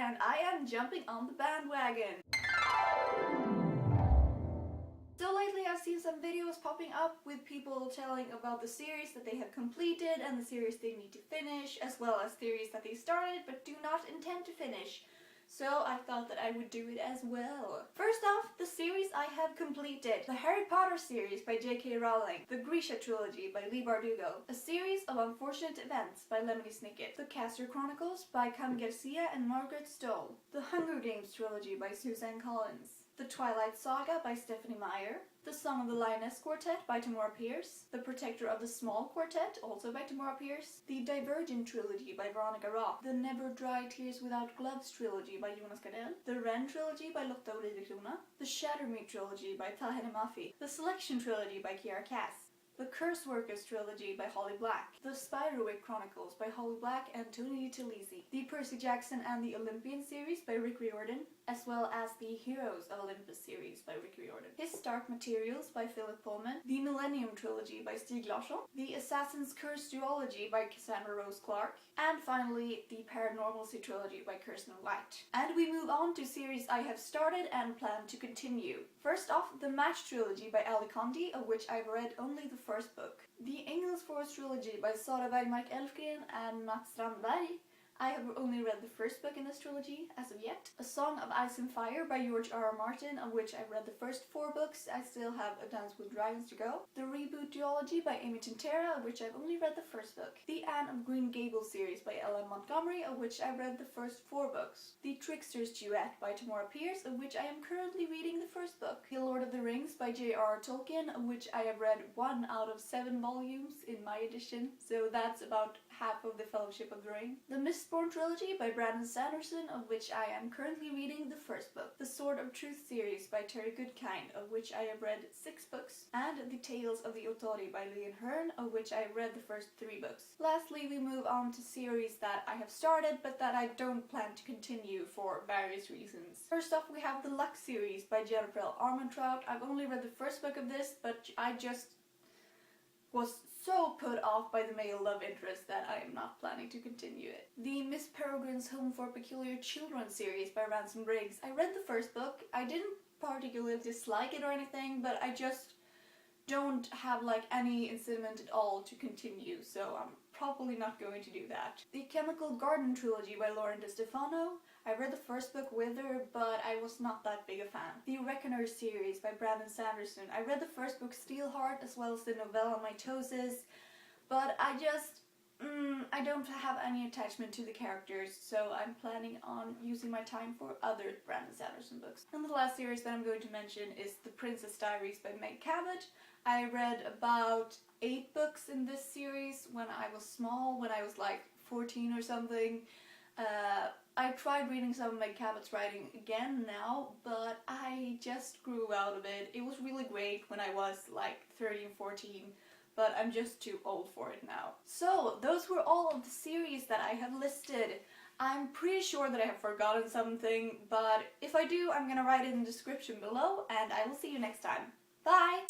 and I am jumping on the bandwagon. So lately I've seen some videos popping up with people telling about the series that they have completed and the series they need to finish, as well as series that they started but do not intend to finish. So I thought that I would do it as well. First off, the series I have completed. The Harry Potter series by J.K. Rowling. The Grisha Trilogy by Leigh Bardugo. A Series of Unfortunate Events by Lemony Snicket. The Castor Chronicles by Cam Garcia and Margaret Stoll. The Hunger Games Trilogy by Suzanne Collins. The Twilight Saga by Stephanie Meyer. The Song of the Lioness Quartet by Tamora Pierce. The Protector of the Small Quartet, also by Tamora Pierce. The Divergent Trilogy by Veronica Roth. The Never Dry Tears Without Gloves Trilogy by Jonas Gardell. The Ren Trilogy by Lotta Olivecrona. The Shatter Me Trilogy by Tahene Mafi. The Selection Trilogy by Kiara Cass. The Curse Workers Trilogy by Holly Black. The Spiderwick Chronicles by Holly Black and Tony Talisi. The Percy Jackson and the Olympian series by Rick Riordan, as well as the Heroes of Olympus series by Rick Riordan. His Stark Materials by Philip Pullman. The Millennium Trilogy by Stieg Larsson. The Assassin's Curse duology by Cassandra Rose Clark. And finally, the Paranormalcy Trilogy by Kirsten White. And we move on to series I have started and plan to continue. First off, the Match Trilogy by Ali Condi, of which I've read only the first book. The Engelsfors Trilogy by Sara Bergmark Elfgren and Mats Strandberg. I have only read the first book in this trilogy, as of yet. A Song of Ice and Fire by George R.R. Martin, of which I've read the first 4 books. I still have A Dance with Dragons to go. The Reboot Duology by Amy Tintera, of which I've only read the first book. The Anne of Green Gables series by Ellen Montgomery, of which I've read the first 4 books. The Trickster's Duet by Tamora Pierce, of which I am currently reading the first book. The Lord of the Rings by J.R.R. Tolkien, of which I have read 1 out of 7 volumes in my edition, so that's about half of the Fellowship of the Ring. The Mistborn Trilogy by Brandon Sanderson, of which I am currently reading the first book. The Sword of Truth series by Terry Goodkind, of which I have read 6 books. And The Tales of the Otori by Leon Hearn, of which I have read the first 3 books. Lastly, we move on to series that I have started but that I don't plan to continue for various reasons. First off, we have the Luck series by Jennifer L. Armentrout. I've only read the first book of this, but I just was so put off by the male love interest that I am not planning to continue it. The Miss Peregrine's Home for Peculiar Children series by Ransom Briggs. I read the first book. I didn't particularly dislike it or anything, but I just don't have like any incentive at all to continue, so I'm probably not going to do that. The Chemical Garden Trilogy by Lauren DeStefano. I read the first book with her, but I was not that big a fan. The Reckoner series by Brandon Sanderson. I read the first book, Steelheart, as well as the novella Mitosis, but I don't have any attachment to the characters, so I'm planning on using my time for other Brandon Sanderson books. And the last series that I'm going to mention is The Princess Diaries by Meg Cabot. I read about 8 books in this series when I was small, when I was like 14 or something. I tried reading some of Meg Cabot's writing again now, but I just grew out of it. It was really great when I was like 13, 14, but I'm just too old for it now. So, those were all of the series that I have listed. I'm pretty sure that I have forgotten something, but if I do, I'm gonna write it in the description below, and I will see you next time. Bye!